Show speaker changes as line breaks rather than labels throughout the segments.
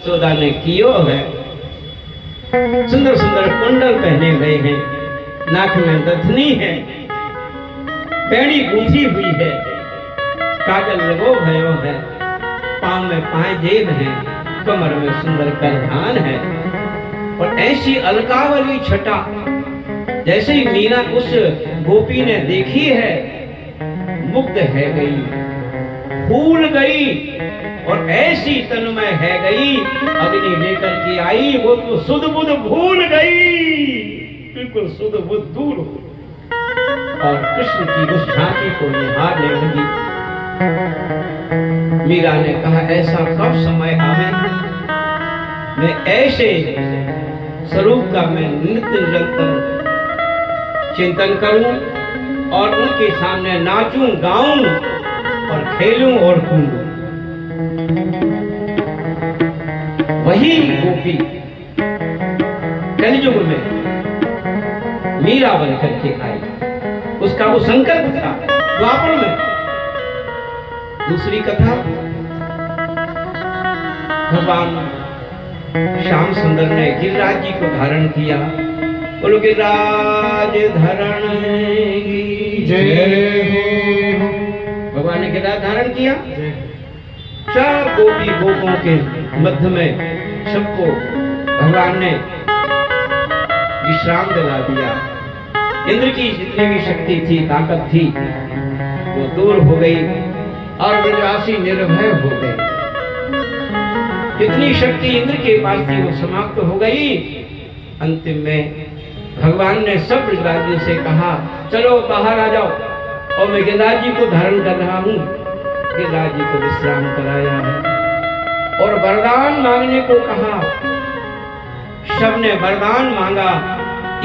यशोदा ने कियो है, सुंदर सुंदर कुंडल पहने गए हैं, नाक में दथनी है, पैड़ी गूंथी हुई है, काजल लगो भयो है, पांव में पायजेब है, कमर में सुंदर करधान है। और ऐसी अलकावली छटा जैसे ही मीरा उस गोपी ने देखी है, मुग्ध है गई, फूल गई और ऐसी तन्मय है गई, अग्नि लेकर के आई, वो तो सुध बुध भूल गई, बिल्कुल सुध बुध दूर हो और कृष्ण की उस झांकी को निहारने लगी। मीरा ने कहा, ऐसा कब समय आवे, मैं ऐसे स्वरूप का मैं नित्य निरंतर चिंतन करूं और उनके सामने नाचूं, गाऊं और खेलूं और कूदूं। वही गोपी कलयुग में मीरा बन करके आई, उसका वो संकल्प था द्वापर में। दूसरी कथा, भगवान श्याम सुंदर ने गिरिराज जी को धारण किया। बोलो गिरिराज धरण की जय। भगवान ने गिरिराज धारण किया, चार गोपी गोपों के मध्य में सबको भगवान ने विश्राम दिला दिया। इंद्र की जितनी भी शक्ति थी, ताकत थी, वो दूर हो गई और ब्रजवासी निर्भय हो गए। जितनी शक्ति इंद्र के पास थी वो समाप्त हो गई। अंतिम में भगवान ने सब ब्रजवासियों से कहा, चलो बाहर आ जाओ, और मैं गिरिराज जी को धारण कर रहा हूँ। गिरिराज जी को विश्राम कराया है और वरदान मांगने को कहा। सबने वरदान मांगा।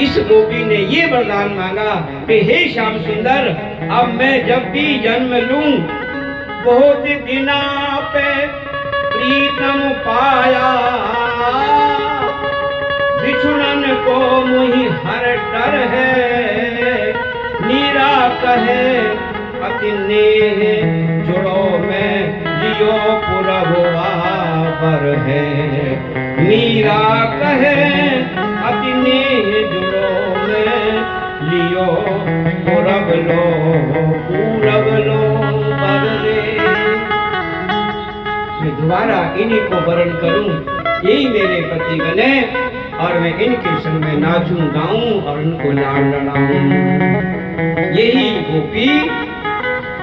इस गोपी ने ये वरदान मांगा कि हे श्याम सुंदर, अब मैं जब भी जन्म लूं, बहुत दिना पे प्रीतम पाया, बिछुड़न को मुहि हर डर है, मीरा कहे अति नेह जुड़ो में लियो पुरभुआ बर है, मीरा कहे अति नेह जुड़ो में लियो पुरब लो पूरब लो बर रे। मैं दोबारा इन्हीं को वरण करूं, यही मेरे पति बने और मैं इनके संग में नाचूं, गाऊं और उनको लाड लड़ाऊं। यही गोपी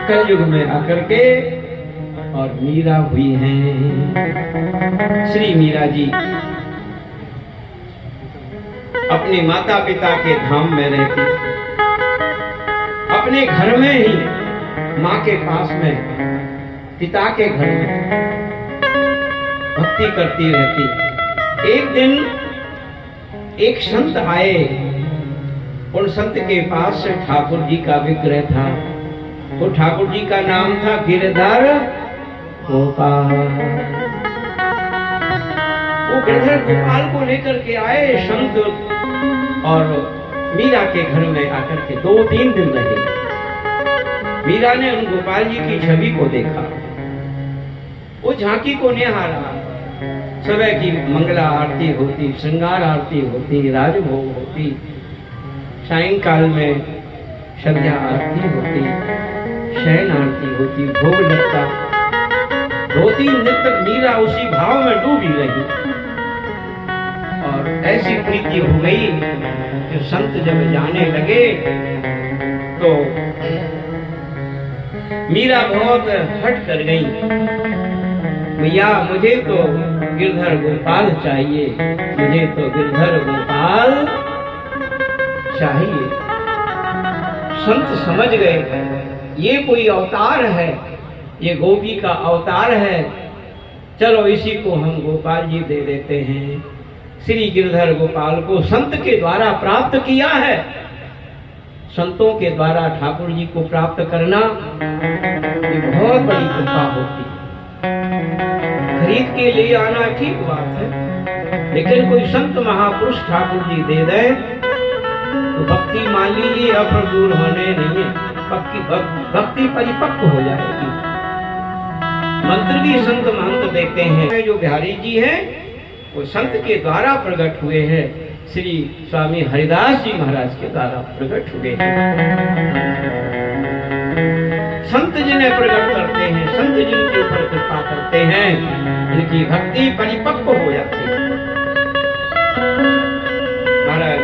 कलयुग में आकर के और मीरा हुई हैं। श्री मीरा जी अपने माता पिता के धाम में रहती, अपने घर में ही माँ के पास में, पिता के घर में भक्ति करती रहती। एक दिन एक संत आए, उन संत के पास ठाकुर जी का विग्रह था। वो ठाकुर जी का नाम था गिरधर गोपाल। वो गिरधर गोपाल को लेकर के आए संत और मीरा के घर में आकर के 2-3 दिन रहे। मीरा ने उन गोपाल जी की छवि को देखा, वो झांकी को निहारा। सुबह की मंगला आरती होती, श्रृंगार आरती होती, राजभोग होती, सायंकाल में संध्या आरती होती, शयन आरती होती, भोग लगता। 2-3 दिन तक मीरा उसी भाव में डूबी रही और ऐसी प्रीति हो गई कि संत जब जाने लगे तो मीरा बहुत हट कर गई। भैया मुझे तो गिरधर गोपाल चाहिए, मुझे तो गिरधर गोपाल चाहिए। संत समझ गए ये कोई अवतार है, ये गोपी का अवतार है, चलो इसी को हम गोपाल जी दे देते हैं। श्री गिरधर गोपाल को संत के द्वारा प्राप्त किया है। संतों के द्वारा ठाकुर जी को प्राप्त करना ये बहुत बड़ी कृपा होती। खरीद के लिए आना ठीक बात है, लेकिन कोई संत महापुरुष ठाकुर जी दे दे तो भक्ति मान लीजिए अफर दूर होने नहीं है, भक्ति परिपक्व हो जाएगी। मंत्र भी संत महंत देते हैं। जो बिहारी जी हैं वो संत के द्वारा प्रकट हुए हैं, श्री स्वामी हरिदास जी महाराज के द्वारा प्रकट हुए हैं। संत जिन्हें प्रकट करते हैं, संत जिनके ऊपर कृपा करते हैं, इनकी भक्ति परिपक्व हो जाती है। महाराज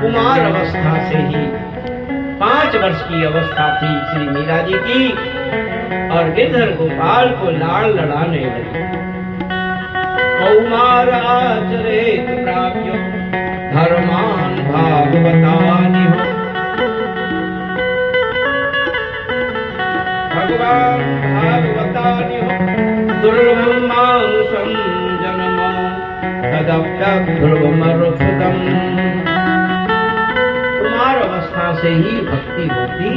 कुमार अवस्था से ही 5 वर्ष की अवस्था थी श्री मीरा जी की, और गिरधर गोपाल को लाड़ लड़ाने लगे। कौमार आचरेत प्राप्यो धर्मान भागवतानि हो। भगवान भागवतानि हो दुर्लभम मानुषम जन्म तदप्यध्रुवमरुक्षितम्। कुमार अवस्था से ही भक्ति होती है।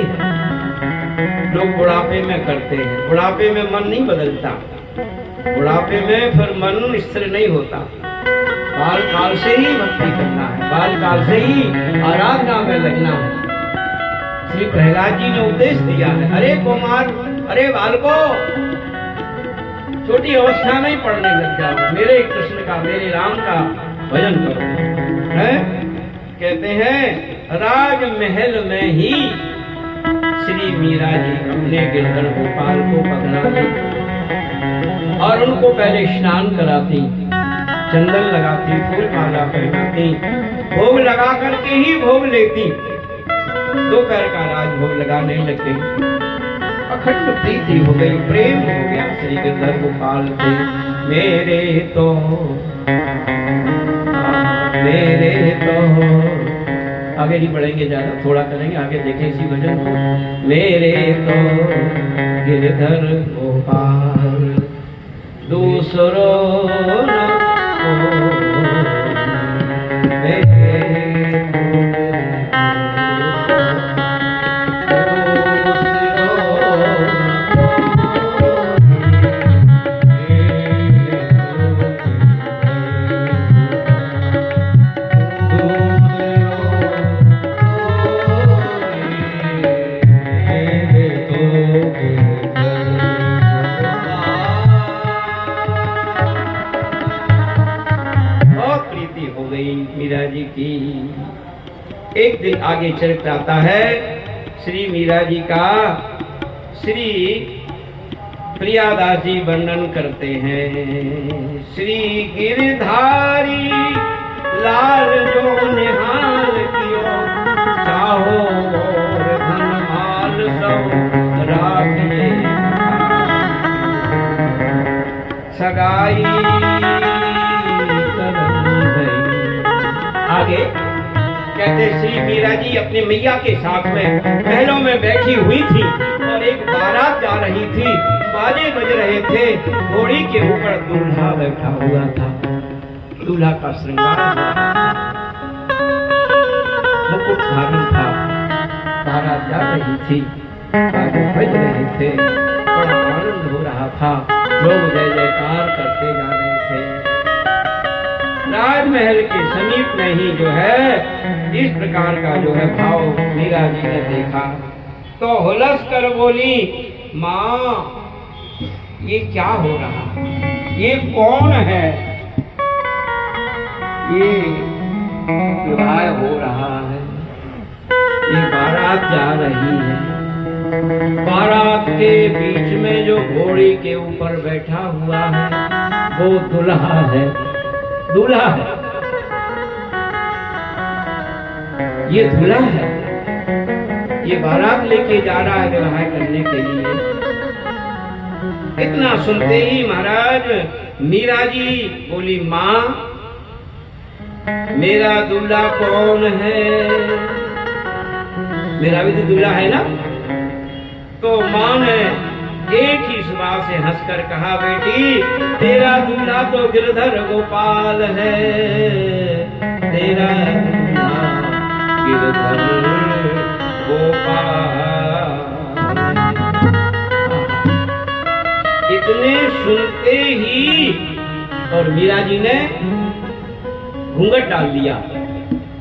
लोग बुढ़ापे में करते हैं, बुढ़ापे में मन नहीं बदलता, बुढ़ापे में फिर मन स्थिर नहीं होता। बाल काल से ही भक्ति करना है, बाल काल से ही आराधना में लगना है। श्री प्रहलाद जी ने उपदेश दिया है, अरे कुमार, अरे बालको, छोटी अवस्था में ही पढ़ने लग जाओ, मेरे कृष्ण का, मेरे राम का भजन करो। है कहते हैं राजमहल में ही श्री मीरा जी अपने गिरधर गोपाल को पकड़ा ली और उनको पहले स्नान कराती, चंदन लगाती, फूल माला पहनाती, भोग लगा करके ही भोग लेती। दोपहर का राजभोग लगाने लग गई। अखंड प्रीति हो गई, प्रेम हो गया श्री गिरधर गोपाल से। मेरे तो आगे नहीं बढ़ेंगे, ज्यादा थोड़ा करेंगे, आगे देखें इसी भजन को। मेरे तो गिरधर गोपाल दूसरों न को, मीरा जी की। एक दिन आगे चरित्र आता है श्री मीरा जी का। श्री प्रियादास जी वर्णन करते हैं, श्री गिरधारी लाल जो निहाल कियो, चाहो और धन माल सब राखिए, सगाई आगे कहते श्री मीरा जी अपने मैया के साथ में महलों में बैठी हुई थी और एक बारात जा रही थी, बाजे बज रहे थे, घोड़ी के ऊपर दूल्हा बैठा हुआ था, दूल्हा का श्रृंगार मुकुट धारण था, बारात जा रही थी, बाजे बज रहे थे, बड़ा आनंद हो रहा था, लोग जय जयकार करते जा रहे थे। राजमहल के समीप में ही जो है इस प्रकार का जो है भाव मीरा जी ने देखा तो हुलस कर बोली, माँ ये क्या हो रहा, ये कौन है, ये विवाह हो रहा है, ये बारात जा रही है, बारात के बीच में जो घोड़ी के ऊपर बैठा हुआ है वो दुल्हा है, दूल्हा है, ये दूल्हा है, ये बारात लेके जा रहा है विवाह करने के लिए। इतना सुनते ही महाराज मीरा जी बोली, माँ मेरा दूल्हा कौन है, मेरा भी तो दूल्हा है ना। तो माँ ने एक ही सुबह से हंसकर कहा, बेटी तेरा दूल्हा तो गिरधर गोपाल है, तेरा दूल्हा गिरधर गोपाल। इतने सुनते ही और मीरा जी ने घूंघट डाल दिया।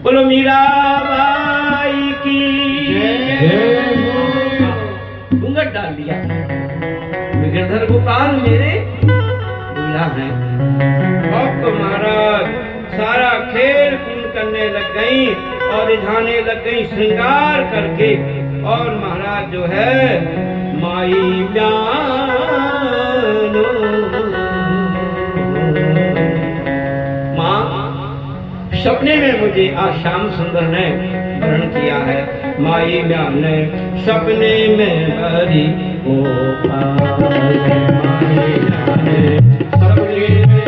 बोलो मीरा बाई की, घूंघट डाल दिया। गिरधर गोपाल मेरे दूल्हा है। अब तो महाराज सारा खेल कूद करने लग गई और रिझाने लग गई श्रृंगार करके। और महाराज जो है माई जानो माँ, सपने में मुझे आज श्याम सुंदर ने वर्ण किया है। माई ज्ञान सपने में भरी गोपाल, माई ज्ञान सपने में